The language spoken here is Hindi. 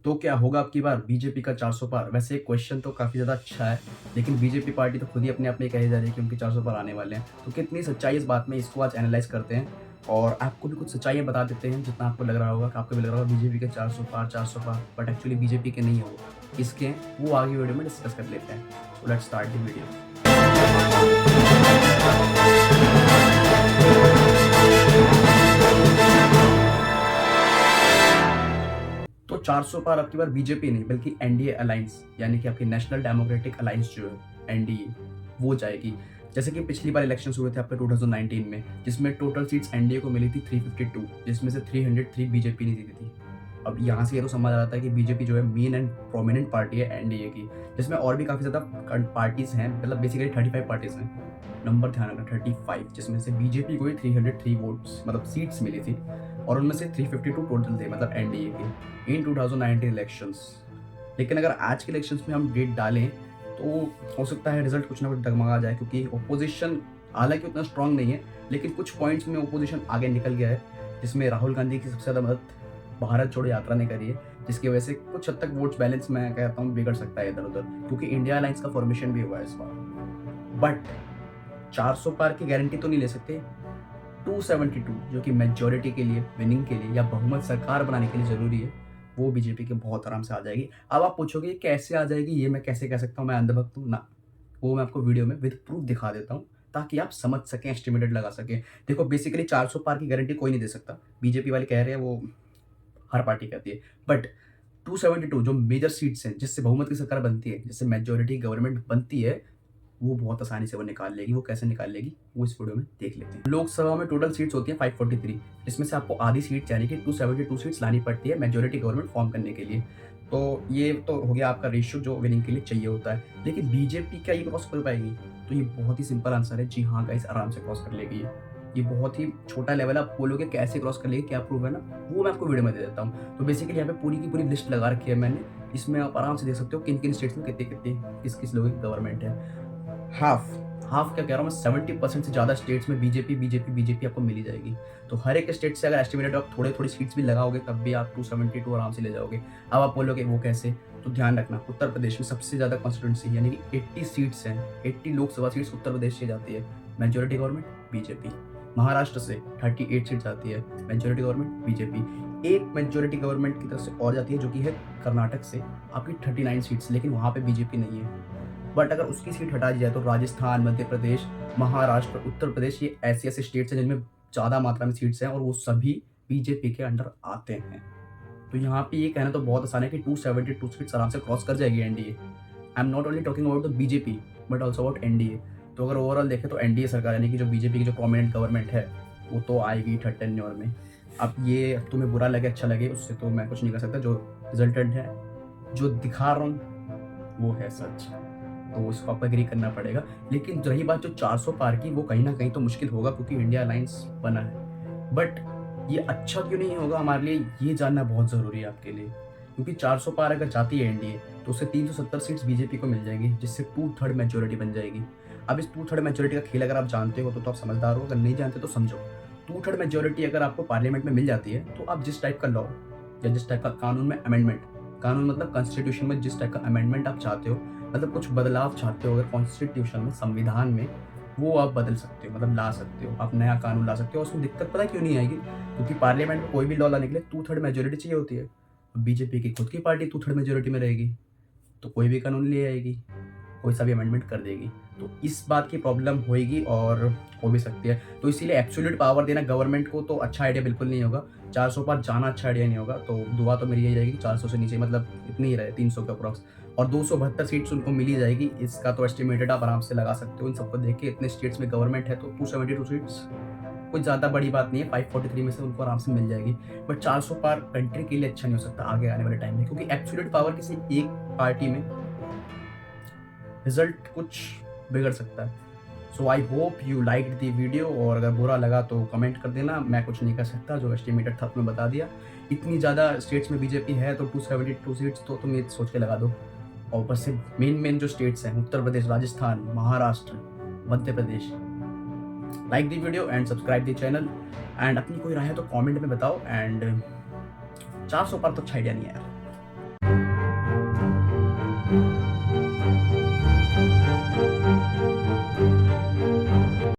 तो क्या होगा अब की बार बीजेपी का 400 पार? वैसे क्वेश्चन तो काफ़ी ज़्यादा अच्छा है, लेकिन बीजेपी पार्टी तो खुद ही अपने आप में कही जा रही है कि उनके 400 पार आने वाले हैं। तो कितनी सच्चाई है इस बात में, इसको आज एनालाइज़ करते हैं और आपको भी कुछ सच्चाइयाँ बता देते हैं, जितना आपको लग रहा होगा कि आपको भी लग रहा होगा बीजेपी के 400 पार, बट एक्चुअली बीजेपी के नहीं है वो। किसके हैं? वो आगे वीडियो में डिस्कस कर लेते हैं। So let's start the video. तो 400 पार अब की बार बीजेपी नहीं बल्कि एनडीए अलायंस, यानी कि आपकी नेशनल डेमोक्रेटिक अलायंस जो है एनडीए, वो जाएगी। जैसे कि पिछली बार इलेक्शंस हुए थे आपके 2019 में, जिसमें टोटल सीट्स एनडीए को मिली थी 352, जिसमें से 303 बीजेपी ने जीती थी। अब यहाँ से ये तो समझ आ जाता है कि बीजेपी जो है मेन एंड प्रोमिनेंट पार्टी है एनडीए की, जिसमें और भी काफ़ी ज़्यादा पार्टीज़ हैं, मतलब बेसिकली 35 पार्टीज़ हैं। नंबर ध्यान रखना 35, जिसमें से बीजेपी को ही 303 वोट्स मतलब सीट्स मिली थी और उनमें से 352 टोटल थे, मतलब एनडीए के इन 2019 इलेक्शंस। लेकिन अगर आज के इलेक्शंस में हम डेट डालें तो हो सकता है रिजल्ट कुछ ना कुछ डगमगा जाए, क्योंकि ओपोजिशन हालांकि उतना स्ट्रांग नहीं है, लेकिन कुछ पॉइंट्स में ओपोजिशन आगे निकल गया है, जिसमें राहुल गांधी की सबसे ज़्यादा मदद भारत छोड़ो यात्रा ने करी है, जिसकी वजह से कुछ हद तक वोट्स बैलेंस मैं कहता हूँ बिगड़ सकता है इधर उधर, क्योंकि इंडिया अलायंस का फॉर्मेशन भी हुआ है इस बार। बट 400 पार की गारंटी तो नहीं ले सकते। 272 जो कि मेजॉरिटी के लिए, विनिंग के लिए या बहुमत सरकार बनाने के लिए ज़रूरी है, वो बीजेपी के बहुत आराम से आ जाएगी। अब आप पूछोगे कैसे आ जाएगी, ये मैं कैसे कह सकता हूँ, मैं अंधभक्त हूँ ना। वो मैं आपको वीडियो में विद प्रूफ दिखा देता हूँ ताकि आप समझ सकें, एस्टिमेटेड लगा सकें। देखो बेसिकली 400 पार की गारंटी कोई नहीं दे सकता, बीजेपी वाले कह रहे हैं, वो हर पार्टी कहती है। बट 272 जो मेजर सीट्स हैं, जिससे बहुमत की सरकार बनती है, जिससे मेजॉरिटी गवर्नमेंट बनती है, वो बहुत आसानी से वो निकाल लेगी। वो कैसे निकाल लेगी वो इस वीडियो में देख लेते हैं। लोकसभा में टोटल सीट्स होती है 543, इसमें से आपको आधी सीट यानी कि 272 सीट्स लानी पड़ती है मेजॉरिटी गवर्नमेंट फॉर्म करने के लिए। तो ये तो हो गया आपका रेशियो जो विनिंग के लिए चाहिए होता है। लेकिन बीजेपी क्या ये क्रॉस कर पाएगी? तो ये बहुत ही सिंपल आंसर है, जी हाँ गाइस, आराम से क्रॉस कर लेगी ये बहुत ही छोटा लेवल है। आप बोलोगे कैसे क्रॉस कर लेगी, क्या प्रूफ है ना, वो मैं आपको वीडियो में दे देता हूँ। तो बेसिकली यहाँ पे पूरी की पूरी लिस्ट लगा रखी है मैंने, इसमें आप आराम से देख सकते हो किन किन स्टेट्स में कितने कितने किस किस लोगों की गवर्नमेंट है। हाफ क्या कह रहा हूँ मैं, 70% से ज़्यादा स्टेट्स में बीजेपी आपको मिली जाएगी। तो हर एक स्टेट से अगर एस्टिमेटेड आप थोड़ी थोड़ी सीट्स भी लगाओगे तब भी आप 272 आराम से ले जाओगे। अब आप बोलोगे वो कैसे, तो ध्यान रखना उत्तर प्रदेश में सबसे ज़्यादा कॉन्स्टिट्यूंसी यानी कि 80 सीट्स हैं, 80 लोकसभा सीट्स उत्तर प्रदेश से जाती है, मेजोरिटी गवर्नमेंट बीजेपी। महाराष्ट्र से 38 सीट्स आती है, मेजोरिटी गवर्नमेंट बीजेपी। एक मेजोरिटी गवर्नमेंट की तरफ से और जाती है जो कि है कर्नाटक से, आपकी 39 सीट्स, लेकिन वहाँ पे बीजेपी नहीं है। बट अगर उसकी सीट हटा दी जाए तो राजस्थान, मध्य प्रदेश, महाराष्ट्र, उत्तर प्रदेश, ये ऐसे ऐसे स्टेट्स हैं जिनमें ज़्यादा मात्रा में सीट्स हैं और वो सभी बीजेपी के अंडर आते हैं। तो यहाँ पे ये कहना तो बहुत आसान है कि 272 सीट्स आराम से क्रॉस कर जाएगी NDA. I am not only talking about the BJP but also about NDA. तो अगर ओवरऑल देखें तो एनडीए सरकार यानी कि जो बीजेपी की जो प्रोमिनेंट गवर्नमेंट है वो तो आएगी थर्ड टेन्योर में। अब ये तुम्हें बुरा लगे अच्छा लगे उससे तो मैं कुछ नहीं कर सकता, जो रिजल्टेंट है, जो दिखा रहा हूँ वो है सच, तो उसको आपको एग्री करना पड़ेगा। लेकिन रही बात जो 400 पार की, वो कहीं ना कहीं तो मुश्किल होगा क्योंकि इंडिया अलायंस बना है। बट ये अच्छा क्यों नहीं होगा हमारे लिए, ये जानना बहुत ज़रूरी है आपके लिए, क्योंकि 400 पार अगर जाती है एनडीए तो उससे 370 सीट्स बीजेपी को मिल जाएंगी, जिससे 2/3 मेजोरिटी बन जाएगी। अब इस 2/3 मेजोरिटी का खेल अगर आप जानते हो तो आप समझदार हो, अगर नहीं जानते तो समझो। 2/3 मेजोरिटी अगर आपको पार्लियामेंट में मिल जाती है तो आप जिस टाइप का लॉ या जिस टाइप का कानून में अमेंडमेंट, कानून मतलब कॉन्स्टिट्यूशन में जिस टाइप का अमेंडमेंट आप चाहते हो, मतलब कुछ बदलाव चाहते हो अगर कॉन्स्टिट्यूशन में, संविधान में, वो आप बदल सकते हो, मतलब ला सकते हो, आप नया कानून ला सकते हो। और उसमें दिक्कत पता क्यों नहीं आएगी, क्योंकि पार्लियामेंट में कोई भी लॉ लाने के लिए 2/3 मेजोरिटी चाहिए होती है। बीजेपी की खुद की पार्टी 2/3 मेजोरिटी में रहेगी तो कोई भी कानून ले आएगी, कोई सा भी अमेंडमेंट कर देगी। तो इस बात की प्रॉब्लम होएगी और हो भी सकती है। तो इसीलिए एब्सोल्यूट पावर देना गवर्नमेंट को तो अच्छा आइडिया बिल्कुल नहीं होगा। 400 पार जाना अच्छा आइडिया नहीं होगा। तो दुआ तो मेरी यही रहेगी कि 400 से नीचे, मतलब इतनी ही रहे, 300 के अप्रॉक्स, और 272 सीट्स उनको मिली जाएगी। इसका तो एस्टिमेटेड आप आराम से लगा सकते हो। इन सबको देख के इतने स्टेट्स में गवर्नमेंट है तो 272 सीट्स कुछ ज़्यादा बड़ी बात नहीं है। 543 में से उनको आराम से मिल जाएगी। बट 400 पार कंट्री के लिए अच्छा नहीं हो सकता आगे आने वाले टाइम में, क्योंकि एब्सोल्यूट पावर किसी एक पार्टी में रिजल्ट कुछ बिगड़ सकता है। So I hope you like the video, और अगर बुरा लगा तो कमेंट कर देना, मैं कुछ नहीं कर सकता, जो एस्टिमेटेड था मैं बता दिया। इतनी ज़्यादा स्टेट्स में बीजेपी है तो 272 सीट्स तो तुम ये सोच के लगा दो। और ऊपर से मेन जो स्टेट्स हैं, Uttar Pradesh, Rajasthan, Maharashtra, Madhya Pradesh. Like the video and subscribe the channel, and अपनी कोई राय है तो कमेंट में बताओ। एंड 400 पार तो अच्छा आइडिया नहीं है यार। है।